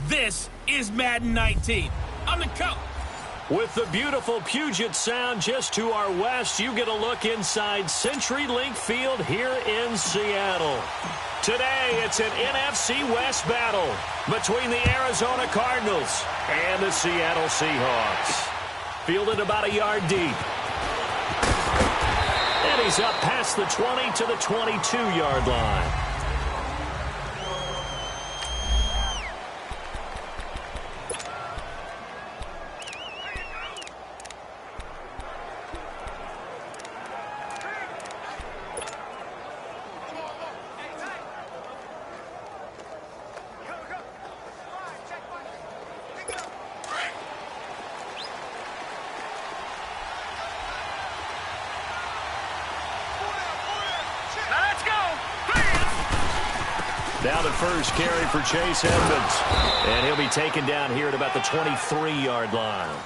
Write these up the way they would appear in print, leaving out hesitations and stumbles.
This is Madden 19. I'm the coach. With the beautiful Puget Sound just to our west, you get a look inside CenturyLink Field here in Seattle. Today, it's an NFC West battle between the Arizona Cardinals and the Seattle Seahawks. Fielded about a yard deep. And he's up past the 20 to the 22-yard line. Down at first, carry for Chase Edmonds. And he'll be taken down here at about the 23-yard line.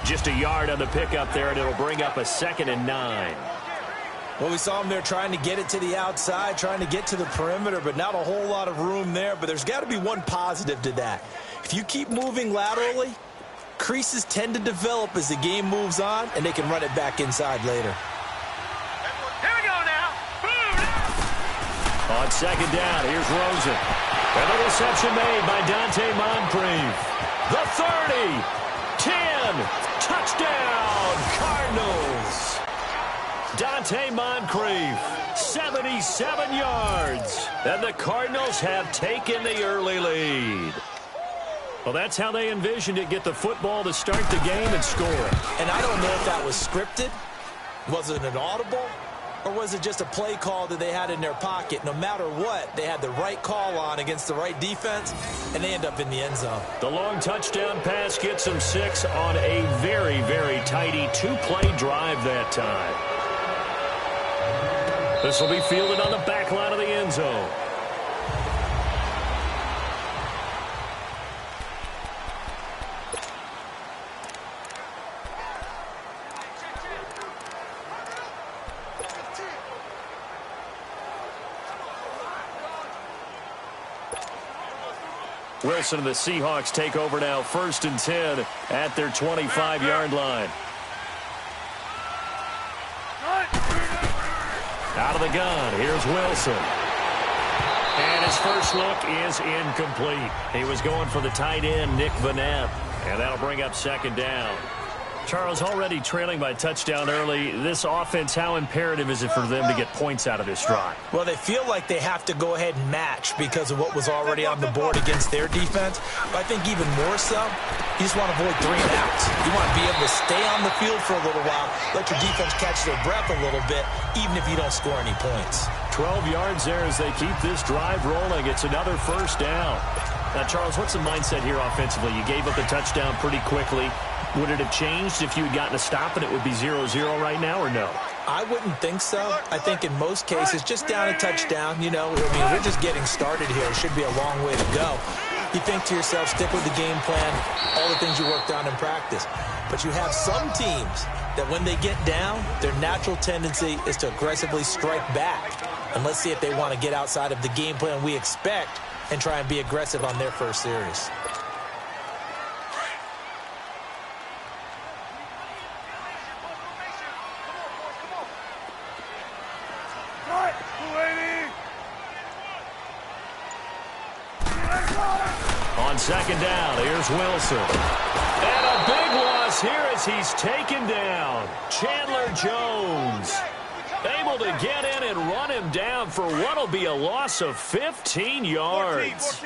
Just a yard on the pickup there, and it'll bring up a 2nd and 9. Well, we saw him there trying to get it to the outside, trying to get to the perimeter, but not a whole lot of room there. But there's got to be one positive to that. If you keep moving laterally, creases tend to develop as the game moves on, and they can run it back inside later. On 2nd down, here's Rosen. And the reception made by Dante Moncrief. The 30, 10, touchdown, Cardinals. Dante Moncrief, 77 yards. And the Cardinals have taken the early lead. Well, that's how they envisioned it, get the football to start the game and score. And I don't know if that was scripted. Was it an audible? Or was it just a play call that they had in their pocket? No matter what, they had the right call on against the right defense, and they end up in the end zone. The long touchdown pass gets them 6 on a very, very tidy 2-play drive that time. This will be fielded on the back line of the end zone. Wilson and the Seahawks take over now, 1st and 10 at their 25-yard line. Out of the gun, here's Wilson. And his first look is incomplete. He was going for the tight end, Nick Vanette. And that'll bring up 2nd down. Charles, already trailing by a touchdown early. This offense, how imperative is it for them to get points out of this drive? Well, they feel like they have to go ahead and match because of what was already on the board against their defense. But I think even more so, you just want to avoid 3 and outs. You want to be able to stay on the field for a little while, let your defense catch their breath a little bit, even if you don't score any points. 12 yards there as they keep this drive rolling. It's another 1st down. Now, Charles, what's the mindset here offensively? You gave up the touchdown pretty quickly. Would it have changed if you had gotten a stop and it would be 0-0 right now, or no? I wouldn't think so. I think in most cases, just down a touchdown, you know, I mean, we're just getting started here. It should be a long way to go. You think to yourself, stick with the game plan, all the things you worked on in practice. But you have some teams that when they get down, their natural tendency is to aggressively strike back. And let's see if they want to get outside of the game plan we expect and try and be aggressive on their first series. On 2nd down, here's Wilson. And a big loss here as he's taken down. Chandler Jones able to get in and run him down for what will be a loss of 15 yards.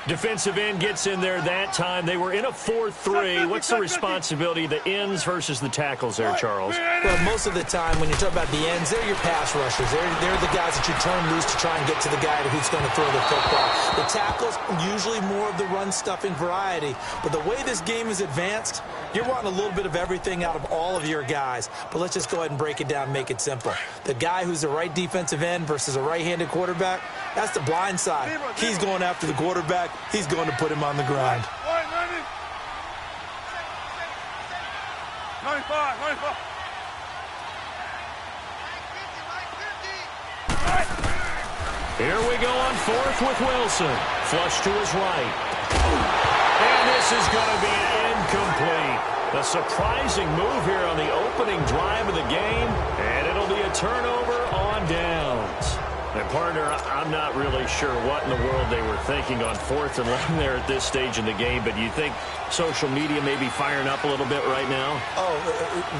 Defensive end gets in there that time. They were in a 4-3. What's the responsibility of the ends versus the tackles there, Charles? Well, most of the time when you talk about the ends, they're your pass rushers. They're the guys that you turn loose to try and get to the guy who's going to throw the football. The tackles, usually more of the run-stuffing variety. But the way this game is advanced, you're wanting a little bit of everything out of all of your guys. But let's just go ahead and break it down and make it simple. The guy who's the right defensive end versus a right-handed quarterback, that's the blind side. He's going after the quarterback. He's going to put him on the ground. 95. Here we go on 4th with Wilson. Flush to his right. And this is going to be incomplete. A surprising move here on the opening drive of the game, and it'll be a turnover on downs. And, partner, I'm not really sure what in the world they were thinking on 4th and long there at this stage in the game, but you think social media may be firing up a little bit right now? Oh,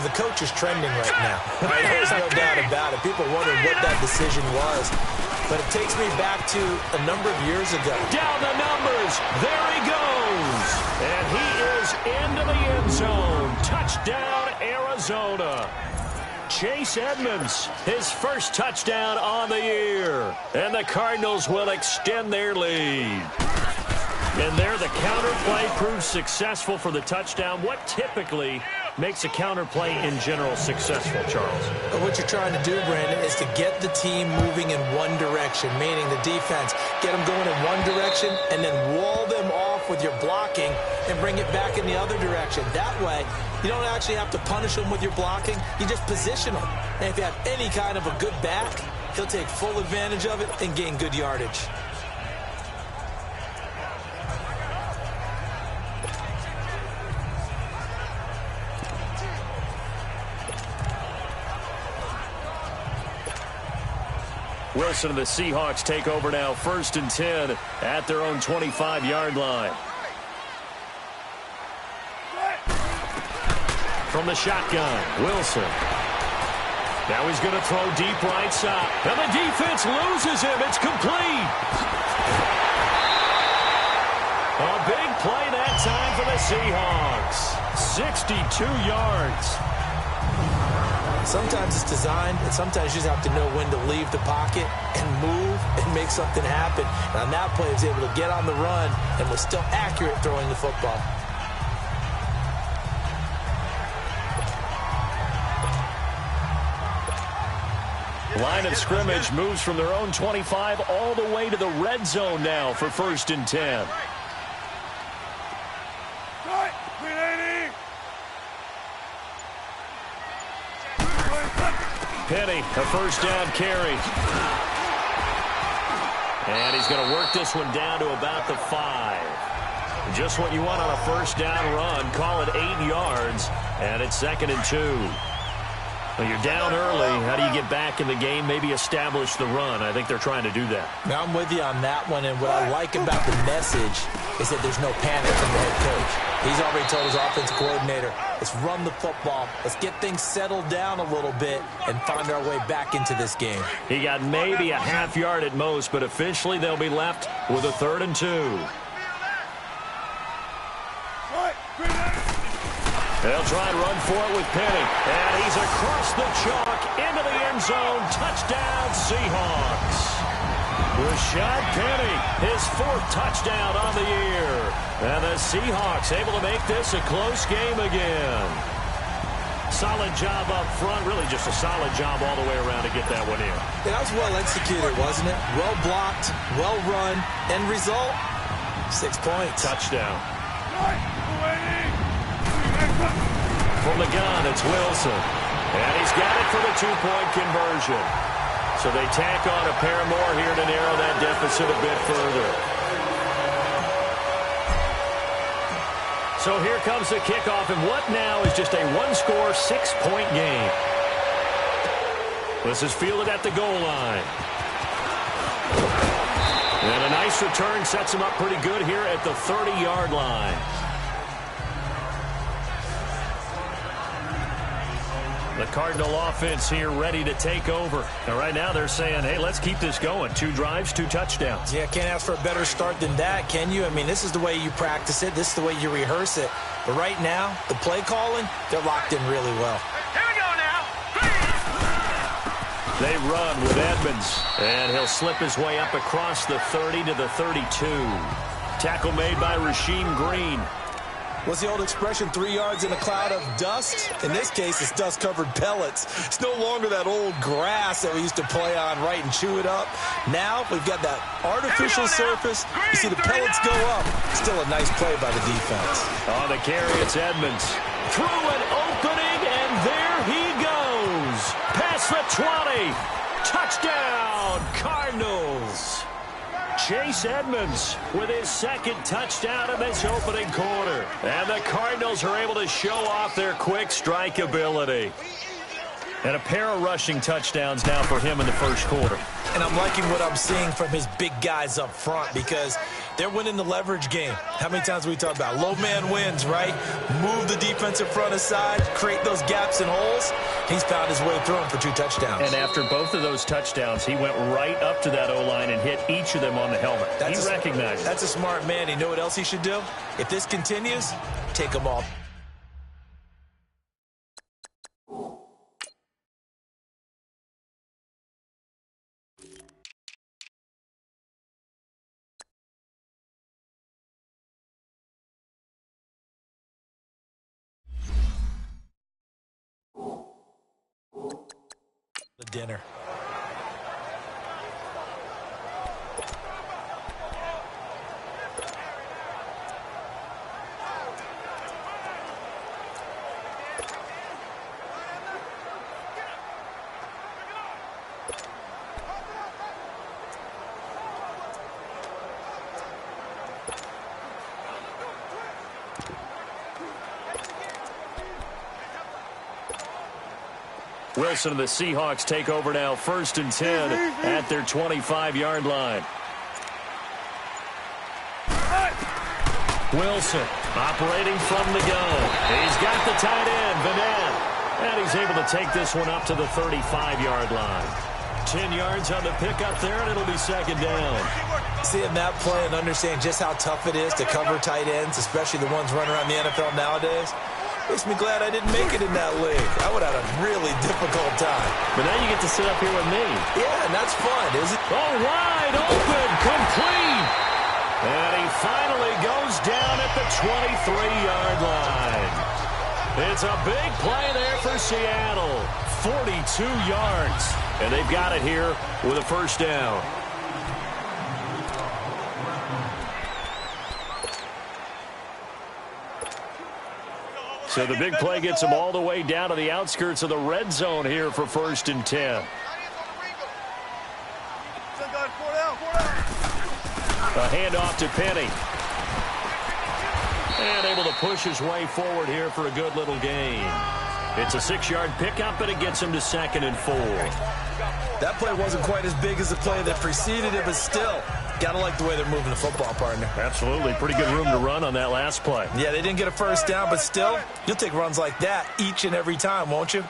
the coach is trending right now. There's no doubt about it. People wondering what that decision was. But it takes me back to a number of years ago. Down the numbers. There he goes. And he is into the end zone. Touchdown, Arizona. Chase Edmonds, his first touchdown on the year. And the Cardinals will extend their lead. And there the counter play proves successful for the touchdown. What typically makes a counter play in general successful, Charles? What you're trying to do, Brandon, is to get the team moving in one direction, meaning the defense. Get them going in one direction and then wall them off with your blocking and bring it back in the other direction. That way, you don't actually have to punish them with your blocking. You just position them. And if you have any kind of a good back, he'll take full advantage of it and gain good yardage. Wilson and the Seahawks take over now, 1st and 10 at their own 25-yard line. From the shotgun, Wilson. Now he's going to throw deep right side. And the defense loses him. It's complete. A big play that time for the Seahawks. 62 yards. Sometimes it's designed, and sometimes you just have to know when to leave the pocket and move and make something happen. And on that play, he was able to get on the run and was still accurate throwing the football. Line of scrimmage moves from their own 25 all the way to the red zone now for 1st and 10. Penny, a first down carry. And he's going to work this one down to about the 5. Just what you want on a first down run. Call it 8 yards. And it's 2nd and 2. Well, you're down early. How do you get back in the game? Maybe establish the run. I think they're trying to do that. Now, I'm with you on that one. And what I like about the message is that there's no panic from the head coach. He's already told his offensive coordinator, let's run the football. Let's get things settled down a little bit and find our way back into this game. He got maybe a half yard at most, but officially they'll be left with a 3rd and 2. They'll try and run for it with Penny. And he's across the chalk into the end zone. Touchdown, Seahawks. Rashad Penny, his 4th touchdown on the year. And the Seahawks able to make this a close game again. Solid job up front. Really just a solid job all the way around to get that one in. Yeah, that was well executed, wasn't it? Well blocked, well run. End result, 6 points. Touchdown. From the gun, it's Wilson. And he's got it for the 2-point conversion. So they tack on a pair more here to narrow that deficit a bit further. So here comes the kickoff, and what now is just a 1-score, 6-point game. This is fielded at the goal line. And a nice return sets him up pretty good here at the 30-yard line. The Cardinal offense here ready to take over. And right now they're saying, hey, let's keep this going. 2 drives, 2 touchdowns. Yeah, can't ask for a better start than that, can you? I mean, this is the way you practice it. This is the way you rehearse it. But right now, the play calling, they're locked in really well. Here we go now. They run with Edmonds. And he'll slip his way up across the 30 to the 32. Tackle made by Rasheem Green. What's the old expression, 3 yards in a cloud of dust? In this case, it's dust-covered pellets. It's no longer that old grass that we used to play on, right, and chew it up. Now, we've got that artificial surface. You see the pellets go up. Still a nice play by the defense. On the carry, it's Edmonds. Through an opening, and there he goes. Past the 20. Touchdown, Cardinals. Chase Edmonds with his second touchdown in this opening quarter. And the Cardinals are able to show off their quick strike ability. And a pair of rushing touchdowns now for him in the first quarter. And I'm liking what I'm seeing from his big guys up front because they're winning the leverage game. How many times have we talked about low man wins, right? Move the defensive front aside, create those gaps and holes. He's found his way through them for 2 touchdowns. And after both of those touchdowns, he went right up to that O-line and hit each of them on the helmet. He recognized it. That's a smart man. You know what else he should do? If this continues, take them all. The dinner. Wilson and the Seahawks take over now, 1st and 10 at their 25-yard line. Wilson operating from the gun. He's got the tight end, Vanette. And he's able to take this one up to the 35-yard line. 10 yards on the pickup there, and it'll be 2nd down. Seeing that play and understand just how tough it is to cover tight ends, especially the ones running around the NFL nowadays, makes me glad I didn't make it in that league. I would have had a really difficult time. But now you get to sit up here with me. Yeah, and that's fun, isn't it? Oh, wide open, complete. And he finally goes down at the 23-yard line. It's a big play there for Seattle. 42 yards. And they've got it here with a 1st down. So the big play gets them all the way down to the outskirts of the red zone here for 1st and 10. A handoff to Penny. And able to push his way forward here for a good little gain. It's a 6-yard pickup, and it gets him to 2nd and 4. That play wasn't quite as big as the play that preceded it, but still, got to like the way they're moving the football, partner. Absolutely. Pretty good room to run on that last play. Yeah, they didn't get a 1st down, but still, you'll take runs like that each and every time, won't you?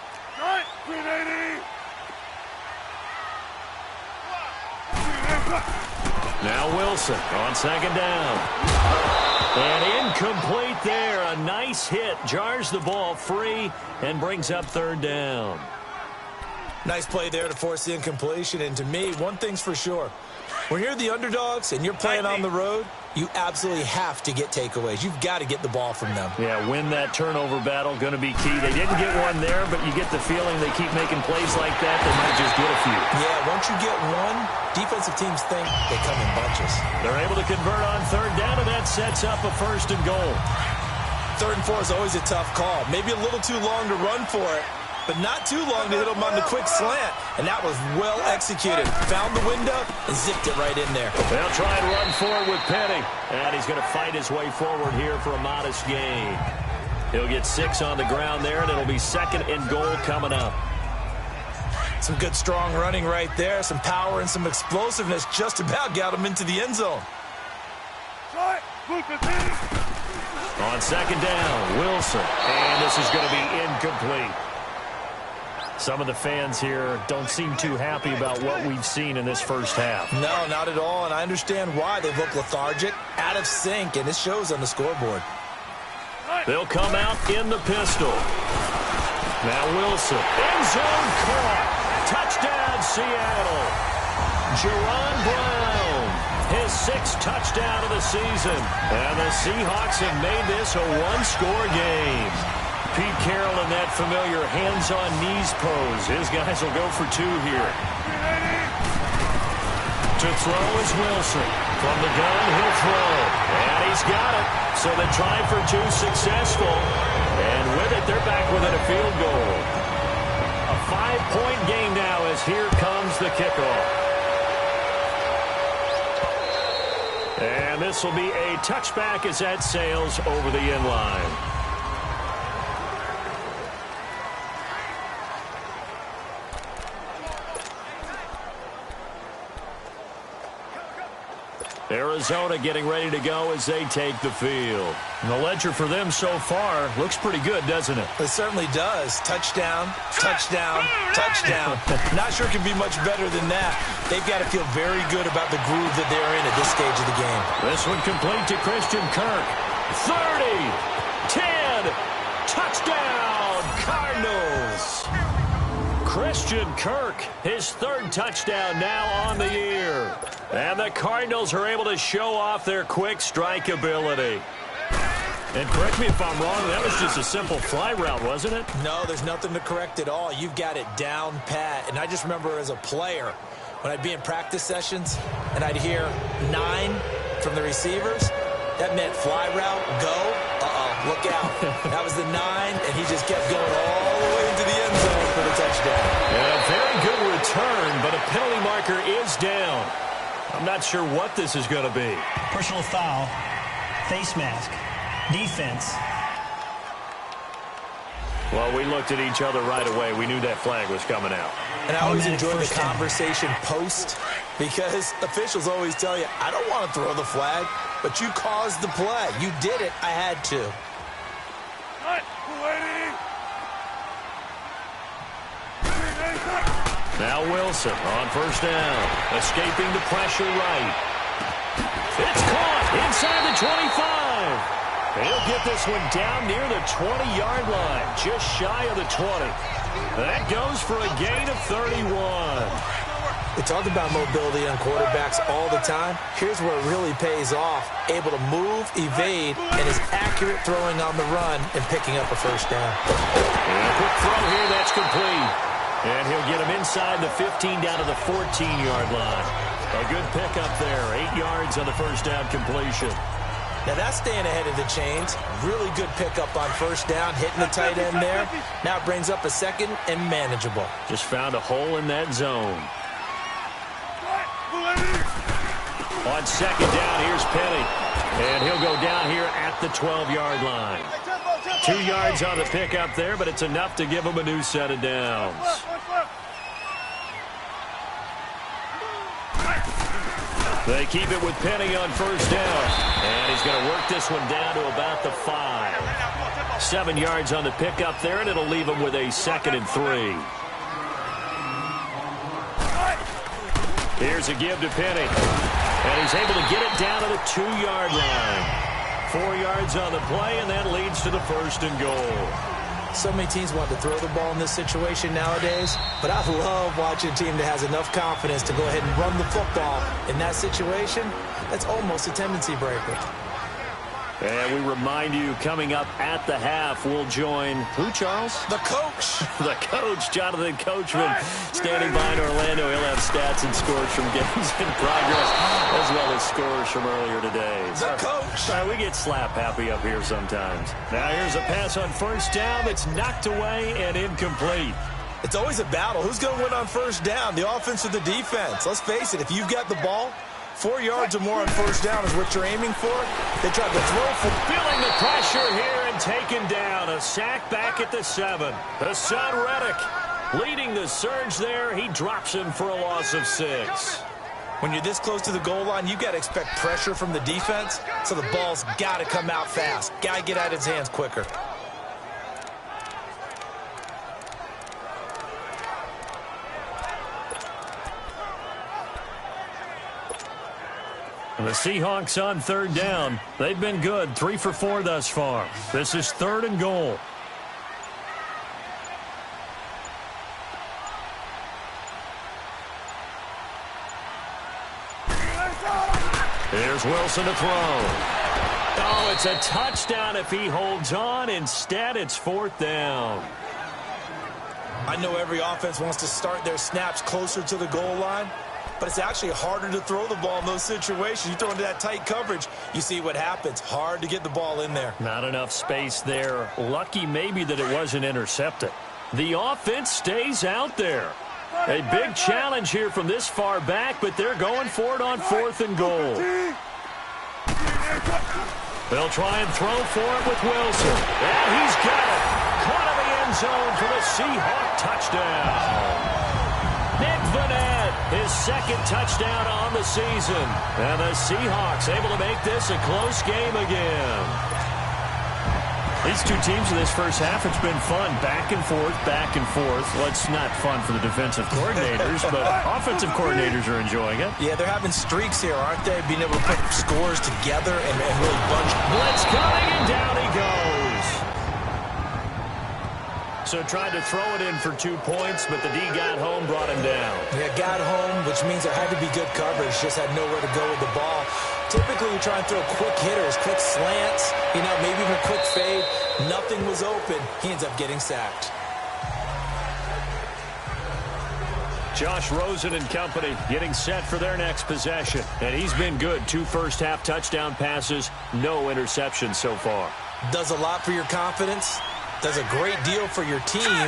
Now Wilson on 2nd down. And incomplete there. A nice hit. Jars the ball free and brings up 3rd down. Nice play there to force the incompletion. And to me, one thing's for sure. When you're the underdogs and you're playing on the road, you absolutely have to get takeaways. You've got to get the ball from them. Yeah, win that turnover battle, going to be key. They didn't get one there, but you get the feeling they keep making plays like that, they might just get a few. Yeah, once you get one, defensive teams think they come in bunches. They're able to convert on 3rd down, and that sets up a 1st and goal. 3rd and 4 is always a tough call. Maybe a little too long to run for it, but not too long to hit him on the quick slant. And that was well executed. Found the window and zipped it right in there. They'll try and run forward with Penny. And he's going to fight his way forward here for a modest gain. He'll get 6 on the ground there, and it'll be 2nd and goal coming up. Some good, strong running right there. Some power and some explosiveness just about got him into the end zone. On 2nd down, Wilson. And this is going to be incomplete. Some of the fans here don't seem too happy about what we've seen in this first half. No, not at all, and I understand why. They look lethargic, out of sync, and it shows on the scoreboard. They'll come out in the pistol. Now Wilson, end zone caught. Touchdown, Seattle. Jerron Brown, his 6th touchdown of the season. And the Seahawks have made this a 1-score game. Pete Carroll in that familiar hands-on knees pose. His guys will go for 2 here. To throw is Wilson. From the gun, he'll throw. And he's got it. So they try for 2 successful. And with it, they're back within a field goal. A 5-point game now as here comes the kickoff. And this will be a touchback as that sails over the end line. Arizona getting ready to go as they take the field. And the ledger for them so far looks pretty good, doesn't it? It certainly does. Touchdown, touchdown, touchdown. Not sure it can be much better than that. They've got to feel very good about the groove that they're in at this stage of the game. This one complete to Christian Kirk. 30, 10, touchdown, Cardinals. Christian Kirk, his third touchdown now on the year. And the Cardinals are able to show off their quick strike ability. And correct me if I'm wrong, that was just a simple fly route, wasn't it? No, there's nothing to correct at all. You've got it down pat. And I just remember as a player, when I'd be in practice sessions and I'd hear 9 from the receivers, that meant fly route, go, look out. That was the 9, and he just kept going all the way into the end zone for the touchdown. And a very good return, but a penalty marker is down. I'm not sure what this is going to be. Personal foul, face mask, defense. Well, we looked at each other right away. We knew that flag was coming out. And I always enjoy the conversation post because officials always tell you, I don't want to throw the flag, but you caused the play. You did it. I had to. Now Wilson on first down, escaping the pressure right. It's caught inside the 25. He'll get this one down near the 20-yard line, just shy of the 20. That goes for a gain of 31. We talk about mobility on quarterbacks all the time. Here's where it really pays off. Able to move, evade, and is accurate throwing on the run and picking up a first down. And a quick throw here, that's complete. And he'll get him inside the 15 down to the 14-yard line. A good pickup there, 8 yards on the first down completion. Now that's staying ahead of the chains. Really good pickup on first down, hitting the tight end there. Now it brings up a second and manageable. Just found a hole in that zone. On second down, here's Penny. And he'll go down here at the 12-yard line. 2 yards on the pickup there, but it's enough to give him a new set of downs. They keep it with Penny on first down. And he's going to work this one down to about the 5. 7 yards on the pickup there, and it'll leave him with a second and 3. Here's a give to Penny. And he's able to get it down to the 2-yard line. 4 yards on the play, and that leads to the first and goal. So many teams want to throw the ball in this situation nowadays, but I love watching a team that has enough confidence to go ahead and run the football. In that situation, that's almost a tendency breaker. And we remind you, coming up at the half, we'll join who, Charles? The coach. The coach, Jonathan Coachman, standing by in Orlando. He'll have stats and scores from games in progress, as well as scores from earlier today. The coach. We get slap happy up here sometimes. Now here's a pass on first down that's knocked away and incomplete. It's always a battle. Who's going to win on first down, the offense or the defense? Let's face it, if you've got the ball, 4 yards or more on first down is what you're aiming for. They tried to throw for... Feeling the pressure here and taken down. A sack back at the 7. Hassan Reddick leading the surge there. He drops him for a loss of 6. When you're this close to the goal line, you've got to expect pressure from the defense, so the ball's got to come out fast. Got to get out of his hands quicker. And the Seahawks on third down. They've been good, 3 for 4 thus far. This is 3rd and goal. Here's Wilson to throw. Oh, it's a touchdown if he holds on. Instead, it's 4th down. I know every offense wants to start their snaps closer to the goal line, but it's actually harder to throw the ball in those situations. You throw into that tight coverage, you see what happens. Hard to get the ball in there. Not enough space there. Lucky maybe that it wasn't intercepted. The offense stays out there. A big challenge here from this far back, but they're going for it on 4th and goal. They'll try and throw for it with Wilson. And he's got it. Caught in the end zone for the Seahawk touchdown. Nick Vanette, his second touchdown on the season. And the Seahawks able to make this a close game again. These two teams in this first half, it's been fun. Back and forth, back and forth. Well, it's not fun for the defensive coordinators, but offensive coordinators are enjoying it. Yeah, they're having streaks here, aren't they? Being able to put scores together and really bunch. Blitz coming, and down he goes. So tried to throw it in for 2 points, but the D got home, brought him down. Yeah, got home, which means there had to be good coverage. Just had nowhere to go with the ball. Typically, we try and throw quick hitters, quick slants, maybe even a quick fade. Nothing was open. He ends up getting sacked. Josh Rosen and company getting set for their next possession. And he's been good. 2 first-half touchdown passes, no interceptions so far. Does a lot for your confidence. Does a great deal for your team.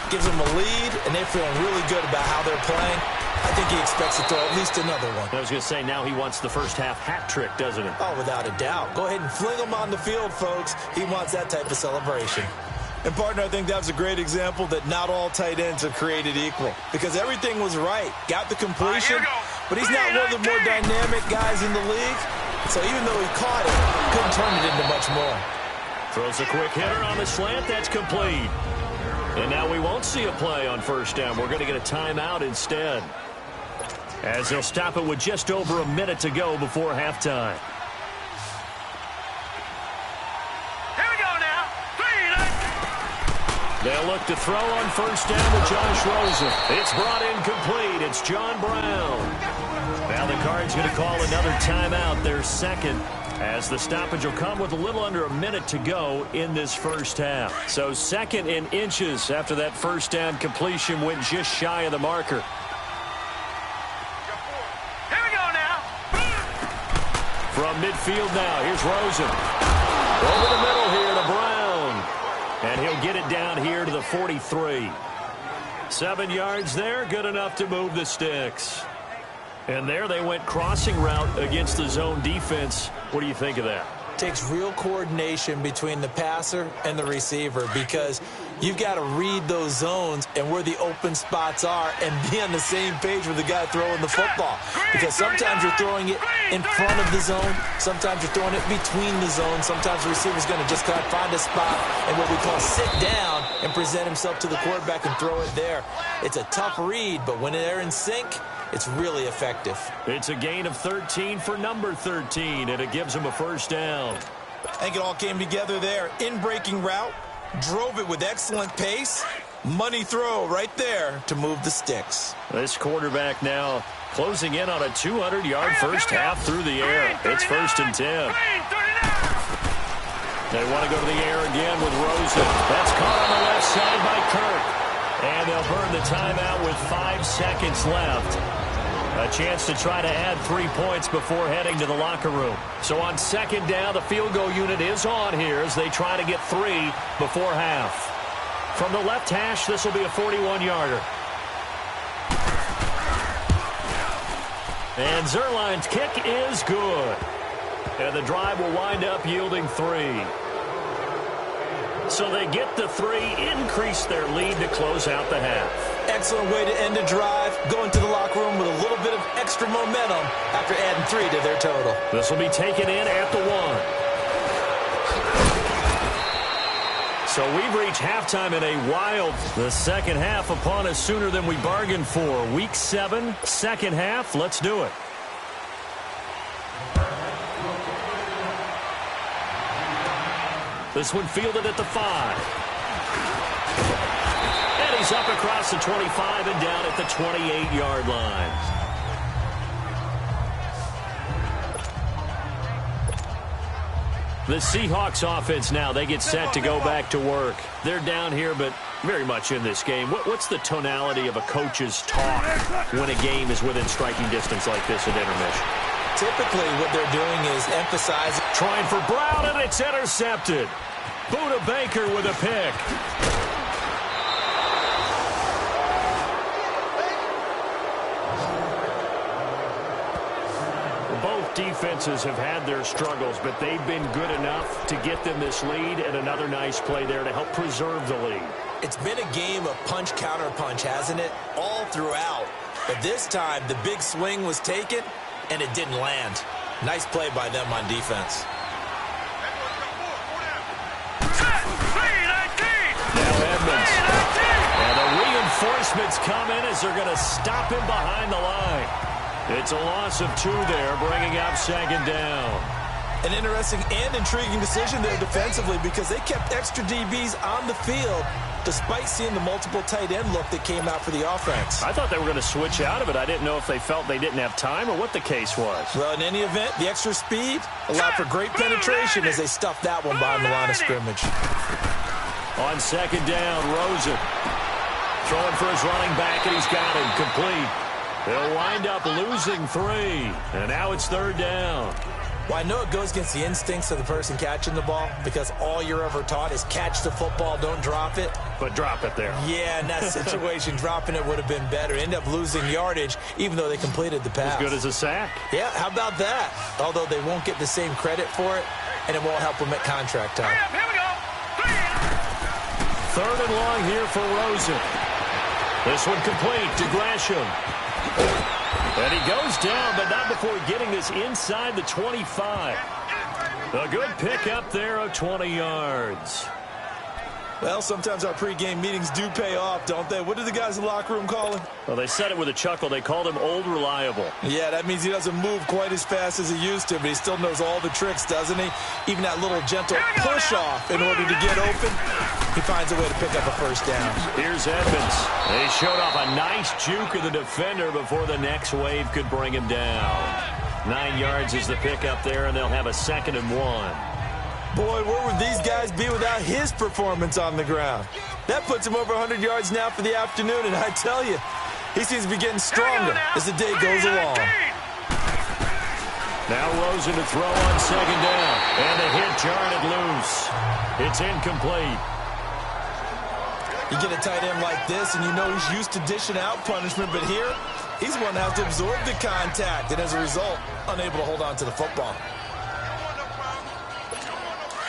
Gives them a lead, and they're feeling really good about how they're playing. I think he expects to throw at least another one. I was going to say, now he wants the first-half hat trick, doesn't he? Oh, without a doubt. Go ahead and fling him on the field, folks. He wants that type of celebration. And, partner, I think that's a great example that not all tight ends are created equal. Because everything was right. Got the completion, but he's not one of the more dynamic guys in the league. So even though he caught it, couldn't turn it into much more. Throws a quick hitter on the slant. That's complete. And now we won't see a play on first down. We're going to get a timeout instead, as they'll stop it with just over a minute to go before halftime. Here we go now. They'll look to throw on first down with Josh Rosen. It's brought in complete. It's John Brown. Now the Cards going to call another timeout, their second, as the stoppage will come with a little under a minute to go in this first half. So second in inches after that first down completion went just shy of the marker. Here we go now. From midfield now, here's Rosen. Over the middle here to Brown. And he'll get it down here to the 43. 7 yards there, good enough to move the sticks. And there they went crossing route against the zone defense. What do you think of that? Takes real coordination between the passer and the receiver, because you've got to read those zones and where the open spots are and be on the same page with the guy throwing the football. Because sometimes you're throwing it in front of the zone. Sometimes you're throwing it between the zones. Sometimes the receiver's going to just kind of find a spot and what we call sit down and present himself to the quarterback and throw it there. It's a tough read, but when they're in sync, it's really effective. It's a gain of 13 for number 13, and it gives him a first down. I think it all came together there. In-breaking route, drove it with excellent pace. Money throw right there to move the sticks. This quarterback now closing in on a 200-yard first half through the air. It's 1st and 10. They want to go to the air again with Rosen. That's caught on the left side by Kirk. And they'll burn the timeout with 5 seconds left. A chance to try to add 3 points before heading to the locker room. So on second down, the field goal unit is on here as they try to get 3 before half. From the left hash, this will be a 41-yarder. And Zerline's kick is good. And the drive will wind up yielding 3. So they get the 3, increase their lead to close out the half. Excellent way to end the drive, going to the locker room with a little bit of extra momentum after adding 3 to their total. This will be taken in at the 1. So we've reached halftime in a wild, the second half upon us sooner than we bargained for. Week 7, second half, let's do it. This one fielded at the 5. And he's up across the 25 and down at the 28-yard line. The Seahawks offense now, they get set to go back to work. They're down here, but very much in this game. What's the tonality of a coach's talk when a game is within striking distance like this at intermission? Typically, what they're doing is emphasizing. Trying for Brown, and it's intercepted. Buda Baker with a pick. Both defenses have had their struggles, but they've been good enough to get them this lead, and another nice play there to help preserve the lead. It's been a game of punch-counter-punch, hasn't it? All throughout. But this time, the big swing was taken, and it didn't land. Nice play by them on defense. Now Edmonds. And the reinforcements come in as they're going to stop him behind the line. It's a loss of 2 there, bringing up second down. An interesting and intriguing decision there defensively because they kept extra DBs on the field despite seeing the multiple tight end look that came out for the offense. I thought they were going to switch out of it. I didn't know if they felt they didn't have time or what the case was. Well, in any event, the extra speed allowed for great penetration as they stuffed that one behind the line of scrimmage. On second down, Rosen throwing for his running back, and he's got him complete. They'll wind up losing 3, and now it's third down. Well, I know it goes against the instincts of the person catching the ball because all you're ever taught is catch the football, don't drop it. But drop it there. Yeah, in that situation, dropping it would have been better. End up losing yardage, even though they completed the pass. As good as a sack. Yeah, how about that? Although they won't get the same credit for it, and it won't help them at contract time. Here we go. Third and long here for Rosen. This one complete to Gresham. And he goes down, but not before getting this inside the 25. A good pickup there of 20 yards. Well, sometimes our pregame meetings do pay off, don't they? What did the guys in the locker room call him? Well, they said it with a chuckle. They called him Old Reliable. Yeah, that means he doesn't move quite as fast as he used to, but he still knows all the tricks, doesn't he? Even that little gentle push-off in order to get open, he finds a way to pick up a first down. Here's Edmonds. They showed off a nice juke of the defender before the next wave could bring him down. 9 yards is the pickup there, and they'll have a 2nd and 1. Boy, where would these guys be without his performance on the ground? That puts him over 100 yards now for the afternoon, and I tell you, he seems to be getting stronger as the day goes along. Now Rosen to throw on second down, and the hit jarred it loose. It's incomplete. You get a tight end like this, and you know he's used to dishing out punishment, but here, he's one that has to absorb the contact, and as a result, unable to hold on to the football.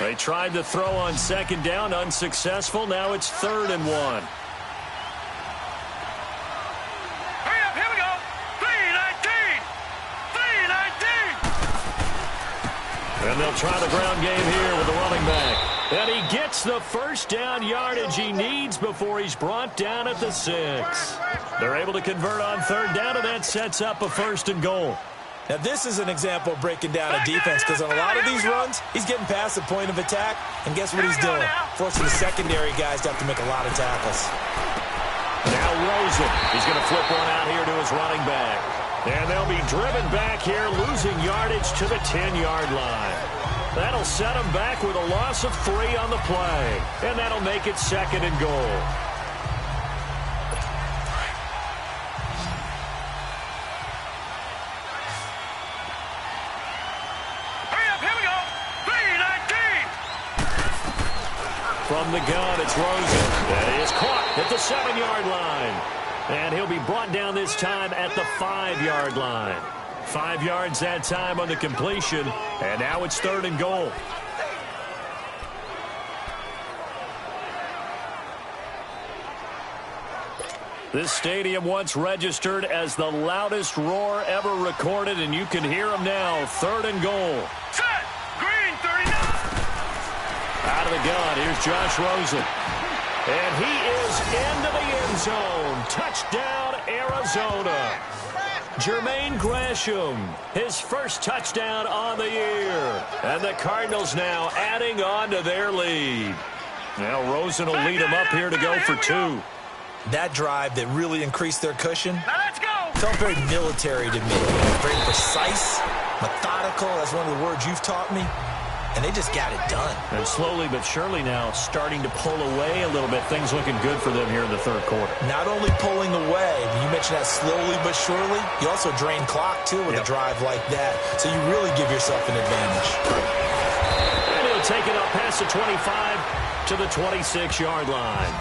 They tried to throw on second down, unsuccessful. Now it's 3rd and 1. Hurry up, here we go. 3-19. 3-19. And they'll try the ground game here with the running back. And he gets the first down yardage he needs before he's brought down at the 6. They're able to convert on third down, and that sets up a 1st and goal. Now, this is an example of breaking down a defense because on a lot of these runs, he's getting past the point of attack, and guess what he's doing? Forcing the secondary guys to have to make a lot of tackles. Now Rosen. He's going to flip one out here to his running back. And they'll be driven back here, losing yardage to the 10-yard line. That'll set them back with a loss of 3 on the play, and that'll make it 2nd and goal. From the gun, it's Rosen. That is caught at the 7-yard line. And he'll be brought down this time at the 5-yard line. 5 yards that time on the completion. And now it's 3rd and goal. This stadium once registered as the loudest roar ever recorded, and you can hear them now. 3rd and goal. Set. Green 39. Out of the gun, here's Josh Rosen. And he is into the end zone. Touchdown, Arizona. Jermaine Gresham, his first touchdown on the year. And the Cardinals now adding on to their lead. Now Rosen will lead them up here to go for 2. That drive that really increased their cushion Now let's go. felt very military to me. Very precise, methodical. That's one of the words you've taught me. And they just got it done. And slowly but surely now starting to pull away a little bit. Things looking good for them here in the 3rd quarter. Not only pulling away, but you mentioned that slowly but surely. You also drain clock, too, with a drive like that. So you really give yourself an advantage. And he'll take it up past the 25 to the 26-yard line.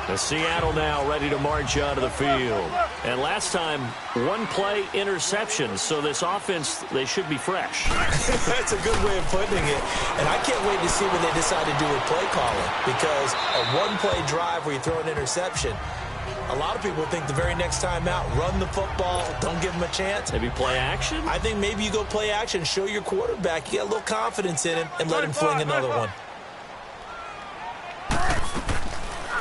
The Seattle now ready to march out of the field. And last time, one-play interception. So this offense, they should be fresh. That's a good way of putting it. And I can't wait to see what they decide to do with play calling. Because a one-play drive where you throw an interception, a lot of people think the very next time out, run the football, don't give them a chance. Maybe play action? I think maybe you go play action, show your quarterback, you get a little confidence in him, and let him fling another one.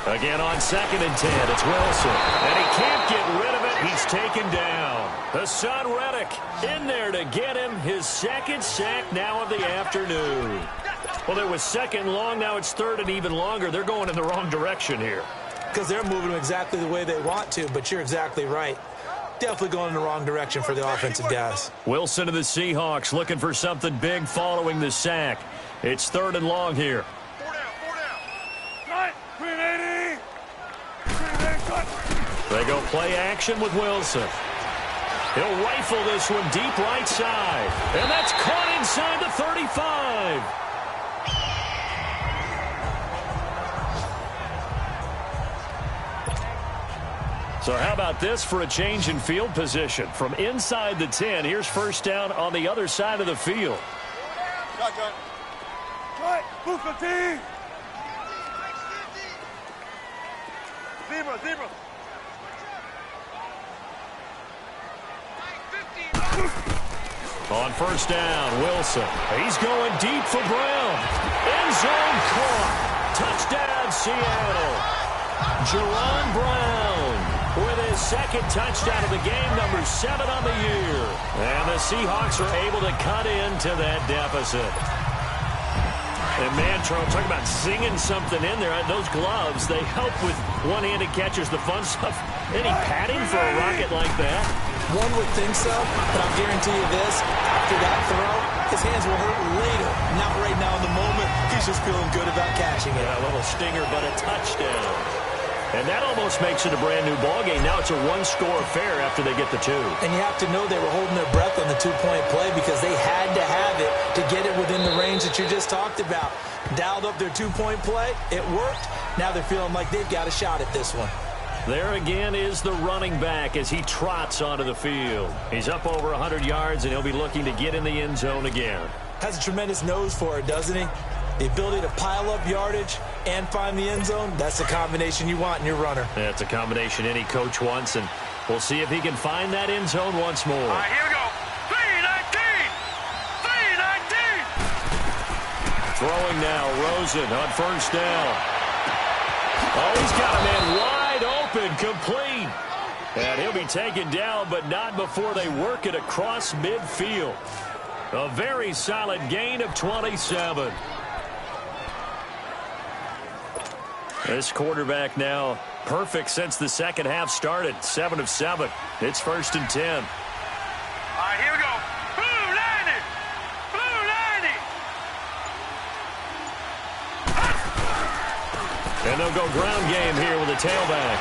Again on 2nd and 10, it's Wilson. And he can't get rid of it. He's taken down. Hassan Reddick in there to get him his 2nd sack now of the afternoon. Well, it was 2nd and long. Now it's 3rd and even longer. They're going in the wrong direction here. Because they're moving exactly the way they want to, but you're exactly right. Definitely going in the wrong direction for the offensive guys. Wilson of the Seahawks looking for something big following the sack. It's 3rd and long here. 4 down. 380. 380. They go play action with Wilson. He'll rifle this one deep right side. And that's caught inside the 35. So how about this for a change in field position? From inside the 10, here's 1st down on the other side of the field. Shotgun. Right. Booster team. Zebra. On 1st down, Wilson. He's going deep for Brown. End zone caught. Touchdown, Seattle. Jerron Brown with his 2nd touchdown of the game, number 7 on the year. And the Seahawks are able to cut into that deficit. And man, Charles, talk about singing something in there. Those gloves, they help with one-handed catches, the fun stuff. Any padding for a rocket like that? One would think so, but I'll guarantee you this. After that throw, his hands will hurt later. Not right now in the moment. He's just feeling good about catching it. Yeah, a little stinger, but a touchdown. And that almost makes it a brand-new ballgame. Now it's a one-score affair after they get the 2. And you have to know they were holding their breath on the 2-point play because they had to have it to get it within the range that you just talked about. Dialed up their 2-point play. It worked. Now they're feeling like they've got a shot at this one. There again is the running back as he trots onto the field. He's up over 100 yards, and he'll be looking to get in the end zone again. Has a tremendous nose for it, doesn't he? The ability to pile up yardage and find the end zone, that's the combination you want in your runner. That's a combination any coach wants, and we'll see if he can find that end zone once more. All right, here we go. 319. 319. Throwing now, Rosen on 1st down. Oh, he's got a man wide open, complete. And he'll be taken down, but not before they work it across midfield. A very solid gain of 27. This quarterback now perfect since the 2nd half started. 7 of 7. It's 1st and 10. All right, here we go. Blue 90. Blue 90. And they'll go ground game here with a tailback.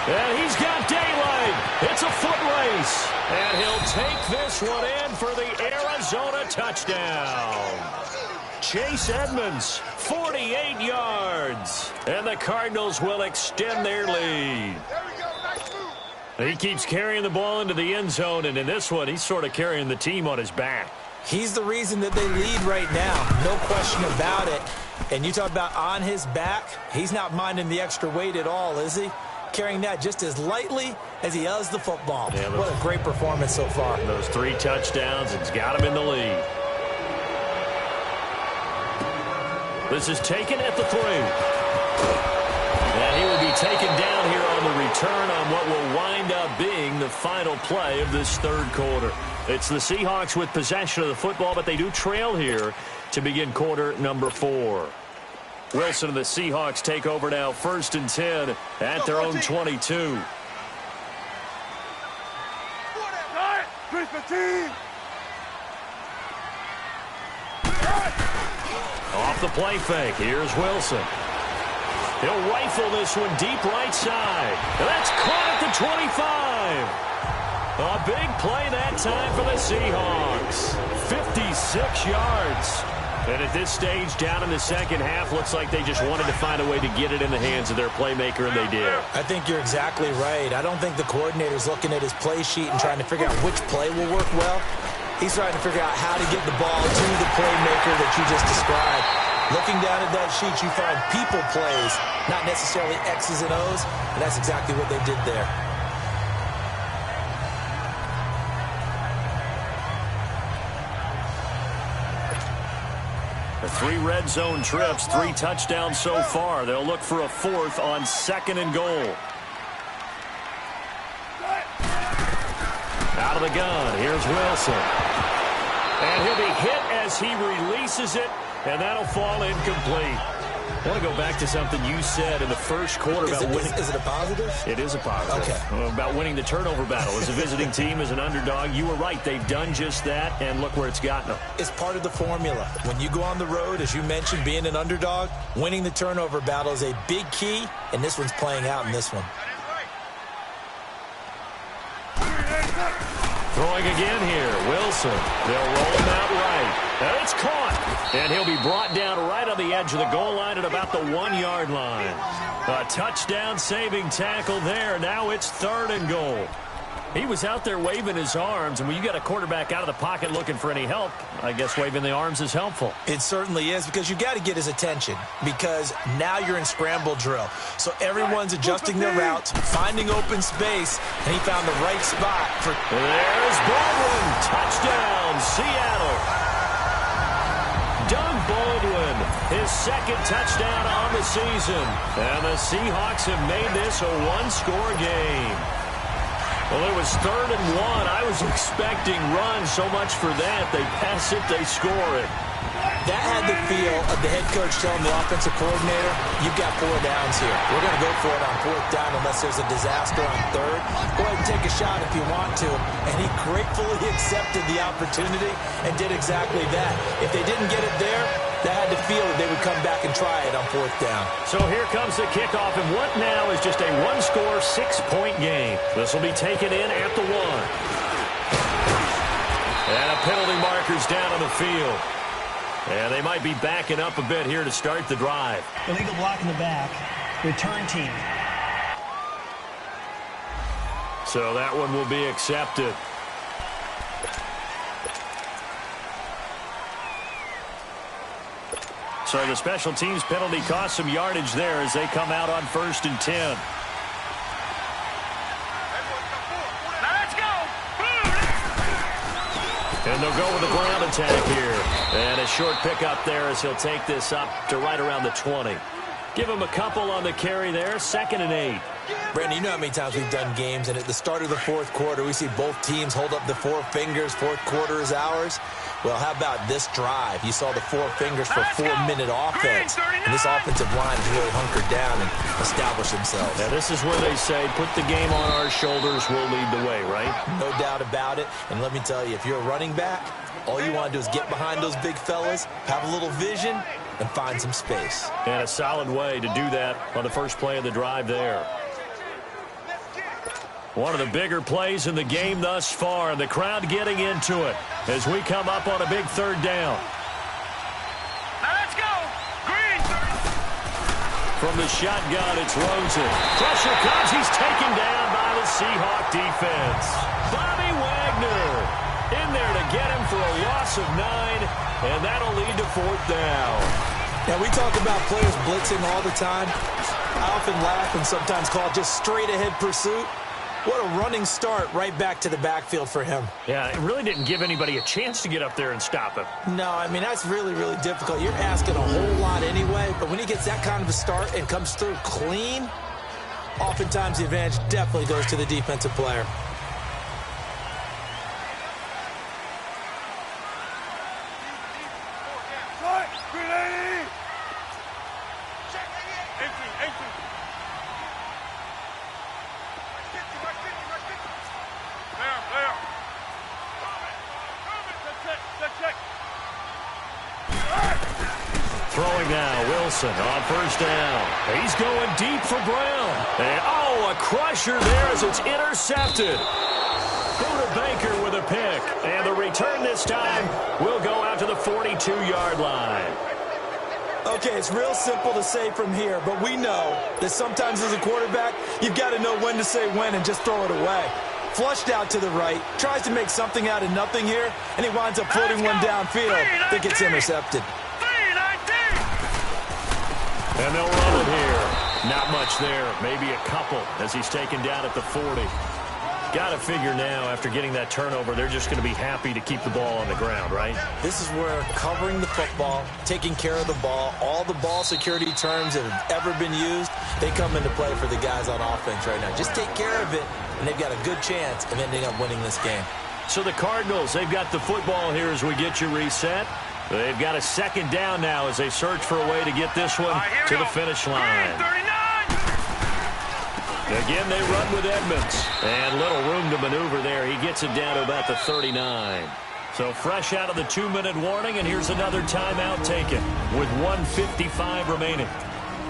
And he's got daylight. It's a foot race. And he'll take this one in for the Arizona touchdown. Chase Edmonds, 48 yards. And the Cardinals will extend their lead. He keeps carrying the ball into the end zone, and in this one, he's sort of carrying the team on his back. He's the reason that they lead right now. No question about it. And you talk about on his back, he's not minding the extra weight at all, is he? Carrying that just as lightly as he does the football. Yeah, what a great performance so far. Those 3 touchdowns, it's got him in the lead. This is taken at the 3. And he will be taken down here on the return on what will wind up being the final play of this 3rd quarter. It's the Seahawks with possession of the football, but they do trail here to begin quarter number 4. Wilson and the Seahawks take over now, 1st and 10 at their own 22. 315. Off the play fake, here's Wilson. He'll rifle this one deep right side. And that's caught at the 25. A big play that time for the Seahawks. 56 yards. And at this stage, down in the second half, looks like they just wanted to find a way to get it in the hands of their playmaker, and they did. I think you're exactly right. I don't think the coordinator's looking at his play sheet and trying to figure out which play will work well. He's trying to figure out how to get the ball to the playmaker that you just described. Looking down at that sheet, you find people plays, not necessarily X's and O's, and that's exactly what they did there. The 3 red zone trips, 3 touchdowns so far. They'll look for a 4th on 2nd and goal. Out of the gun, here's Wilson. And he'll be hit as he releases it, and that'll fall incomplete. I want to go back to something you said in the first quarter about winning. Is it a positive? It is a positive. Okay. About winning the turnover battle. As a visiting team, as an underdog, you were right. They've done just that, and look where it's gotten them. It's part of the formula. When you go on the road, as you mentioned, being an underdog, winning the turnover battle is a big key, and this one's playing out in this one. Throwing again here, Wilson. They'll roll him out right. And it's caught. And he'll be brought down right on the edge of the goal line at about the 1-yard line. A touchdown-saving tackle there. Now it's 3rd and goal. He was out there waving his arms, and when you got a quarterback out of the pocket looking for any help, I guess waving the arms is helpful. It certainly is, because you got to get his attention, because now you're in scramble drill. So everyone's adjusting their routes, finding open space, and he found the right spot for... There's Baldwin. Touchdown, Seattle. Doug Baldwin, his 2nd touchdown on the season. And the Seahawks have made this a 1-score game. Well, it was 3rd and 1. I was expecting runs, so much for that. They pass it, they score it. That had the feel of the head coach telling the offensive coordinator, you've got 4 downs here. We're going to go for it on 4th down unless there's a disaster on 3rd. Go ahead and take a shot if you want to. And he gratefully accepted the opportunity and did exactly that. If they didn't get it there, that had the feel that they would come back and try it on 4th down. So here comes the kickoff, and what now is just a 1-score, 6-point game. This will be taken in at the 1. And a penalty marker's down on the field. And they might be backing up a bit here to start the drive. Illegal block in the back. Return team. So that one will be accepted. So the special teams penalty cost some yardage there as they come out on 1st and 10. And they'll go with the ground attack here. And a short pickup there as he'll take this up to right around the 20. Give him a couple on the carry there. 2nd and 8. Brandon, you know how many times we've done games, and at the start of the 4th quarter, we see both teams hold up the 4 fingers, 4th quarter is ours. Well, how about this drive? You saw the 4 fingers for 4-minute offense. And this offensive line has really hunkered down and established themselves. Now, this is where they say, put the game on our shoulders, we'll lead the way, right? No doubt about it. And let me tell you, if you're a running back, all you want to do is get behind those big fellas, have a little vision, and find some space. And a solid way to do that on the first play of the drive there. One of the bigger plays in the game thus far, and the crowd getting into it as we come up on a big 3rd down. Now let's go. Green. From the shotgun, it's Rosen. Pressure comes. He's taken down by the Seahawk defense. Bobby Wagner in there to get him for a loss of 9, and that'll lead to 4th down. Now, we talk about players blitzing all the time. I often laugh and sometimes call it just straight-ahead pursuit. What a running start right back to the backfield for him. Yeah, it really didn't give anybody a chance to get up there and stop him. No, I mean, that's really, really difficult. You're asking a whole lot anyway, but when he gets that kind of a start and comes through clean, oftentimes the advantage definitely goes to the defensive player. Throwing now, Wilson on 1st down. He's going deep for Brown. And, oh, a crusher there as it's intercepted. Buda Baker with a pick. And the return this time will go out to the 42-yard line. Okay, it's real simple to say from here, but we know that sometimes as a quarterback, you've got to know when to say when and just throw it away. Flushed out to the right, tries to make something out of nothing here, and he winds up floating one downfield that gets intercepted. And they'll run it here. Not much there, maybe a couple as he's taken down at the 40. Got to figure now, after getting that turnover, they're just going to be happy to keep the ball on the ground, right? This is where covering the football, taking care of the ball, all the ball security terms that have ever been used, they come into play for the guys on offense right now. Just take care of it, and they've got a good chance of ending up winning this game. So the Cardinals, they've got the football here as we get you reset. They've got a second down now as they search for a way to get this one to the finish line. Again, they run with Edmonds. And little room to maneuver there. He gets it down to about the 39. So fresh out of the 2-minute warning, and here's another timeout taken with 1:55 remaining.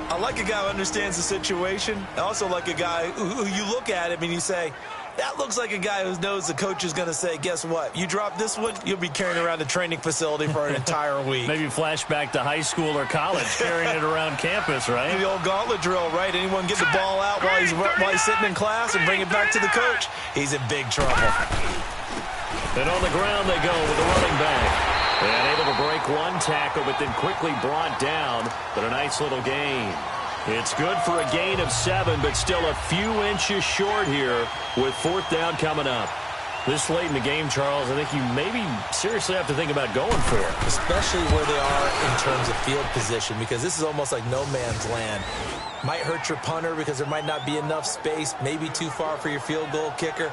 I like a guy who understands the situation. I also like a guy who you look at him and you say, that looks like a guy who knows the coach is going to say, guess what? You drop this one, you'll be carrying around the training facility for an entire week. Maybe flashback to high school or college, carrying it around campus, right? The old gauntlet drill, right? Anyone get the ball out while he's sitting in class and bring it back to the coach? He's in big trouble. And on the ground they go with the running back. And able to break one tackle, but then quickly brought down. But a nice little gain. It's good for a gain of 7, but still a few inches short here with 4th down coming up. This late in the game, Charles, I think you maybe seriously have to think about going for it. Especially where they are in terms of field position, because this is almost like no man's land. Might hurt your punter because there might not be enough space, maybe too far for your field goal kicker.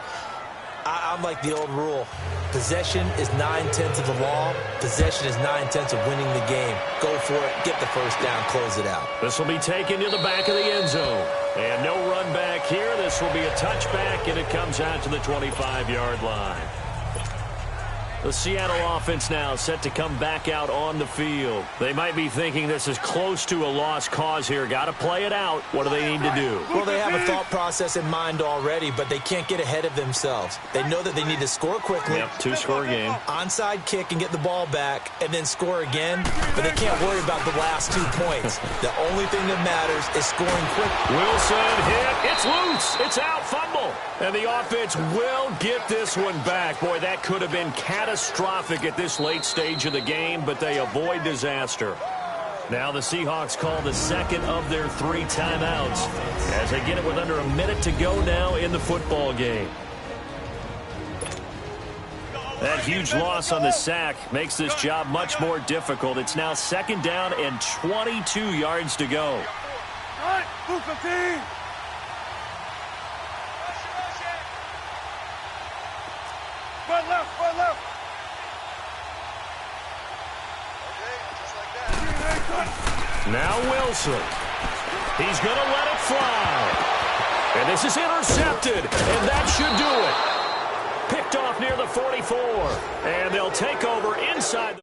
I'm like the old rule. Possession is 9/10 of the law. Possession is 9/10 of winning the game. Go for it. Get the first down. Close it out. This will be taken to the back of the end zone. And no run back here. This will be a touchback, and it comes out to the 25-yard line. The Seattle offense now set to come back out on the field. They might be thinking this is close to a lost cause here. Got to play it out. What do they need to do? Well, they have a thought process in mind already, but they can't get ahead of themselves. They know that they need to score quickly. Yep, 2-score game. Onside kick and get the ball back and then score again, but they can't worry about the last 2 points. The only thing that matters is scoring quick. Wilson hit. It's loose. It's out. Fumble. And the offense will get this one back. Boy, that could have been catastrophic at this late stage of the game, but they avoid disaster. Now the Seahawks call the second of their 3 timeouts as they get it with under a minute to go now in the football game. That huge loss on the sack makes this job much more difficult. It's now 2nd down and 22 yards to go. Front left, front left. Now Wilson. He's going to let it fly. And this is intercepted. And that should do it. Picked off near the 44. And they'll take over inside.